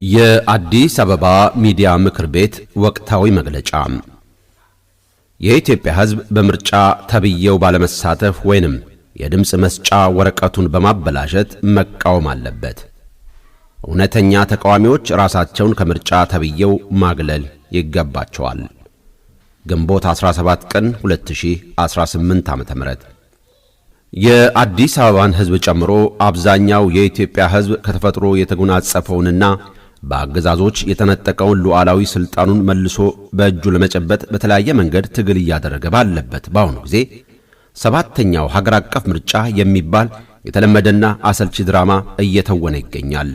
የአዲስ አበባ ሚዲያ ምክር ቤት ወቅታዊ መግለጫ የኢትዮጵያ ሕዝብ በምርጫ ተብየው ባለመሳተፍ ወይንም የድምጽ መስጫ ወረቀቱን በማበላሸት መቃወም አለበት። እውነተኛ ተቃዋሚዎች ራሳቸውን ከምርጫ ተብየው ማግለል ይገባቸዋል። ግንቦት 17 ቀን 2018 ዓ.ም የአዲስ አበባን ሕዝብ ጨምሮ አብዛኛው የኢትዮጵያ ሕዝብ ከተፈጥሮ የተጎናጸፈውንና በአገዛዞች የተነጠቀውን ሉዓላዊ ስልጣኑን መልሶ በእጁ ለመጨበጥ በተለያየ መንገድ ትግል እያደረገ ባለበት በአሁኑ ጊዜ ሰባተኛው ሀገር አቀፍ ምርጫ የሚባል የተለመደና አሰልቺ ድራማ እየተወነ ይገኛል።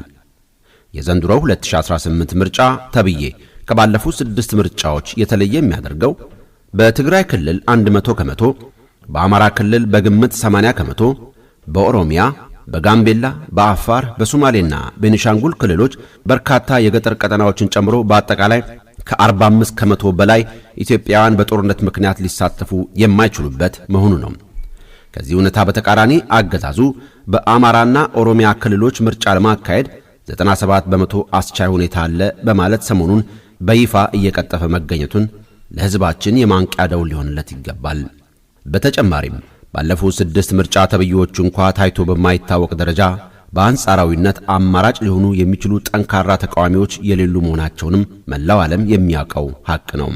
የዘንድሮው 2018 ምርጫ ተብዬ ከባለፉት 6 ምርጫዎች የተለየ የሚያደርገው በትግራይ ክልል 100 ከመቶ፣ በአማራ ክልል በግምት 80 ከመቶ፣ በኦሮሚያ፣ በጋምቤላ፣ በአፋር፣ በሶማሌና በቤኒሻንጉል ክልሎች በርካታ የገጠር ቀጠናዎችን ጨምሮ በአጠቃላይ ከ45 ከመቶ በላይ ኢትዮጵያውያን በጦርነት ምክንያት ሊሳተፉ የማይችሉበት መሆኑ ነው። ከዚህ እውነታ በተቃራኒ አገዛዙ በአማራና ኦሮሚያ ክልሎች ምርጫ ለማካሄድ 97 በመቶ አስቻይ ሁኔታ አለ በማለት ሰሞኑን በይፋ እየቀጠፈ መገኘቱን ለሕዝባችን የማንቂያ ደውል ሊሆንለት ይገባል። በተጨማሪም ባለፉት 6 ምርጫ ተብዮች እንኳ ታይቶ በማይታወቅ ደረጃ በአንጻራዊነት አማራጭ ሊሆኑ የሚችሉ ጠንካራ ተቃዋሚዎች የሌሉ መሆናቸውንም መላው ዓለም የሚያውቀው ሐቅ ነው።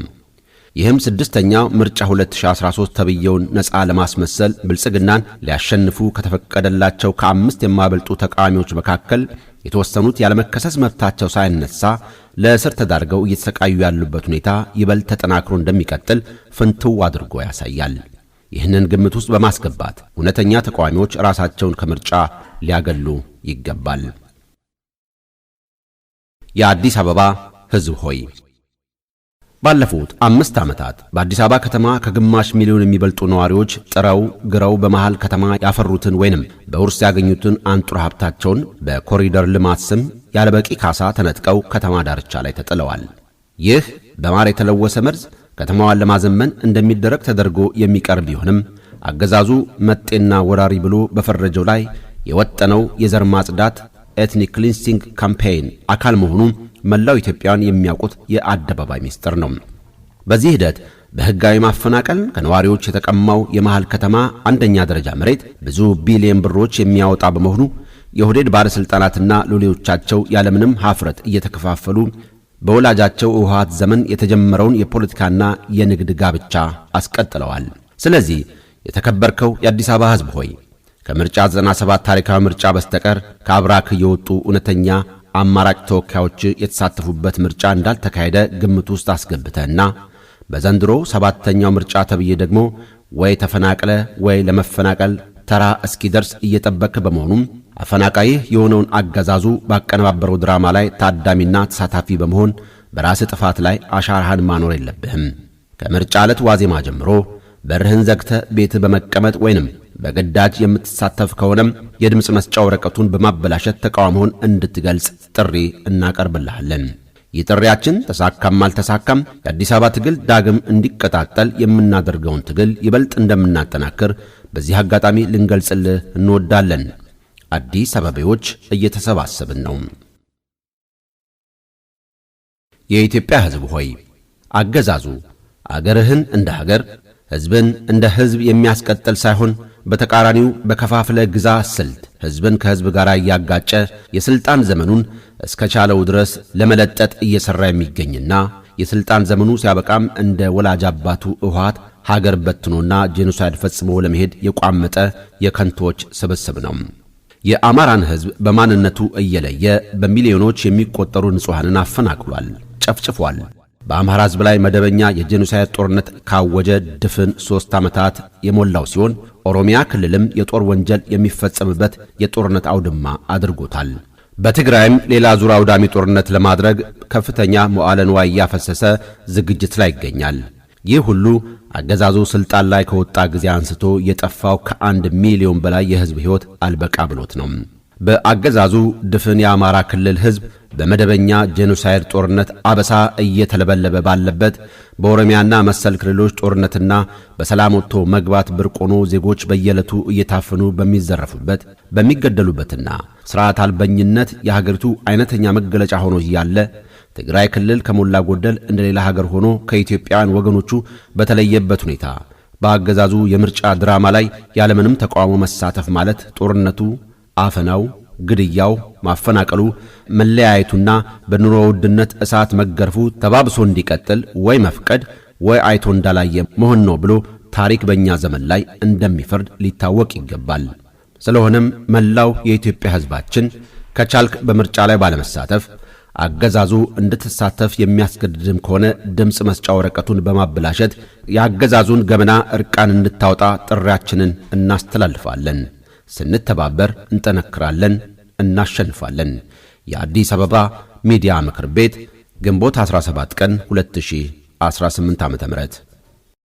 ይህም 6ኛው ምርጫ 2013 ተብየውን ነፃ ለማስመሰል ብልጽግናን ሊያሸንፉ ከተፈቀደላቸው ከ5 የማይበልጡ ተቃዋሚዎች መካከል የተወሰኑት ያለመከሰስ መብታቸው ሳይነሳ ለእስር ተዳርገው እየተሰቃዩ ያሉበት ሁኔታ ይበልጥ ተጠናክሮ እንደሚቀጥል ፍንትው አድርጎ ያሳያል። ይህንን ግምት ውስጥ በማስገባት እውነተኛ ተቃዋሚዎች ራሳቸውን ከምርጫ ሊያገሉ ይገባል። የአዲስ አበባ ሕዝብ ሆይ ባለፉት 5 ዓመታት በአዲስ አበባ ከተማ ከግማሽ ሚሊዮን የሚበልጡ ነዋሪዎች ጥረው ግረው በመሃል ከተማ ያፈሩትን ወይንም በውርስ ያገኙትን አንጡራ ሀብታቸውን በኮሪደር ልማት ስም ያለበቂ ካሳ ተነጥቀው ከተማ ዳርቻ ላይ ተጥለዋል። ይህ በማር የተለወሰ መርዝ ከተማዋን ለማዘመን እንደሚደረግ ተደርጎ የሚቀርብ ቢሆንም አገዛዙ መጤና ወራሪ ብሎ በፈረጀው ላይ የወጠነው የዘር ማጽዳት ኤትኒክ ክሊንሲንግ ካምፔይን አካል መሆኑ መላው ኢትዮጵያውያን የሚያውቁት የአደባባይ ሚስጥር ነው። በዚህ ሂደት በሕጋዊ ማፈናቀል ከነዋሪዎች የተቀማው የመሃል ከተማ አንደኛ ደረጃ መሬት ብዙ ቢሊዮን ብሮች የሚያወጣ በመሆኑ የኦህዴድ ባለሥልጣናትና ሎሌዎቻቸው ያለምንም ሀፍረት እየተከፋፈሉ በወላጃቸው ህወሓት ዘመን የተጀመረውን የፖለቲካና የንግድ ጋብቻ አስቀጥለዋል። ስለዚህ የተከበርከው የአዲስ አበባ ሕዝብ ሆይ ከምርጫ 97 ታሪካዊ ምርጫ በስተቀር ከአብራክ የወጡ እውነተኛ አማራጭ ተወካዮች የተሳተፉበት ምርጫ እንዳልተካሄደ ግምት ውስጥ አስገብተህና በዘንድሮ 7ኛው ምርጫ ተብዬ ደግሞ ወይ ተፈናቅለ ወይ ለመፈናቀል ተራ እስኪደርስ እየጠበቅ በመሆኑም አፈናቃይህ የሆነውን አገዛዙ ባቀነባበረው ድራማ ላይ ታዳሚና ተሳታፊ በመሆን በራስ ጥፋት ላይ አሻራህን ማኖር የለብህም። ከምርጫ ዕለት ዋዜማ ጀምሮ በርህን ዘግተ ቤት በመቀመጥ ወይንም በግዳጅ የምትሳተፍ ከሆነም የድምጽ መስጫ ወረቀቱን በማበላሸት ተቃውሞውን እንድትገልጽ ጥሪ እናቀርብልሃለን። ይህ ጥሪያችን ተሳካም አልተሳካም የአዲስ አበባ ትግል ዳግም እንዲቀጣጠል የምናደርገውን ትግል ይበልጥ እንደምናጠናክር በዚህ አጋጣሚ ልንገልጽልህ እንወዳለን። አዲስ አበባዎች እየተሰባሰብን ነው። የኢትዮጵያ ሕዝብ ሆይ አገዛዙ አገርህን እንደ ሀገር ሕዝብን እንደ ሕዝብ የሚያስቀጥል ሳይሆን በተቃራኒው በከፋፍለ ግዛ ስልት ሕዝብን ከሕዝብ ጋር እያጋጨ የሥልጣን ዘመኑን እስከቻለው ድረስ ለመለጠጥ እየሠራ የሚገኝና የሥልጣን ዘመኑ ሲያበቃም እንደ ወላጅ አባቱ ህወሓት ሀገር በትኖና ጄኖሳይድ ፈጽሞ ለመሄድ የቋመጠ የከንቶች ስብስብ ነው። የአማራን ሕዝብ በማንነቱ እየለየ በሚሊዮኖች የሚቆጠሩ ንጹሐንን አፈናቅሏል፣ ጨፍጭፏል። በአማራ ሕዝብ ላይ መደበኛ የጄኖሳይድ ጦርነት ካወጀ ድፍን 3 ዓመታት የሞላው ሲሆን ኦሮሚያ ክልልም የጦር ወንጀል የሚፈጸምበት የጦርነት አውድማ አድርጎታል። በትግራይም ሌላ ዙር አውዳሚ ጦርነት ለማድረግ ከፍተኛ መዋዕለ ንዋይ እያፈሰሰ ዝግጅት ላይ ይገኛል። ይህ ሁሉ አገዛዙ ስልጣን ላይ ከወጣ ጊዜ አንስቶ የጠፋው ከ1 ሚሊዮን በላይ የሕዝብ ሕይወት አልበቃ ብሎት ነው። በአገዛዙ ድፍን የአማራ ክልል ሕዝብ በመደበኛ ጄኖሳይድ ጦርነት አበሳ እየተለበለበ ባለበት በኦሮሚያና መሰል ክልሎች ጦርነትና በሰላም ወጥቶ መግባት ብርቅ ሆኖ ዜጎች በየዕለቱ እየታፈኑ በሚዘረፉበት በሚገደሉበትና ስርዓት አልበኝነት የሀገሪቱ አይነተኛ መገለጫ ሆኖ እያለ ትግራይ ክልል ከሞላ ጎደል እንደ ሌላ ሀገር ሆኖ ከኢትዮጵያውያን ወገኖቹ በተለየበት ሁኔታ በአገዛዙ የምርጫ ድራማ ላይ ያለምንም ተቃውሞ መሳተፍ ማለት ጦርነቱ፣ አፈናው፣ ግድያው፣ ማፈናቀሉ፣ መለያየቱና በኑሮ ውድነት እሳት መገርፉ ተባብሶ እንዲቀጥል ወይ መፍቀድ ወይ አይቶ እንዳላየ መሆን ነው ብሎ ታሪክ በእኛ ዘመን ላይ እንደሚፈርድ ሊታወቅ ይገባል። ስለሆነም መላው የኢትዮጵያ ሕዝባችን ከቻልክ በምርጫ ላይ ባለመሳተፍ አገዛዙ እንድትሳተፍ የሚያስገድድም ከሆነ ድምፅ መስጫ ወረቀቱን በማበላሸት የአገዛዙን ገመና እርቃን እንድታወጣ ጥሪያችንን እናስተላልፋለን። ስንተባበር እንጠነክራለን፣ እናሸንፋለን። የአዲስ አበባ ሚዲያ ምክር ቤት ግንቦት 17 ቀን 2018 ዓ.ም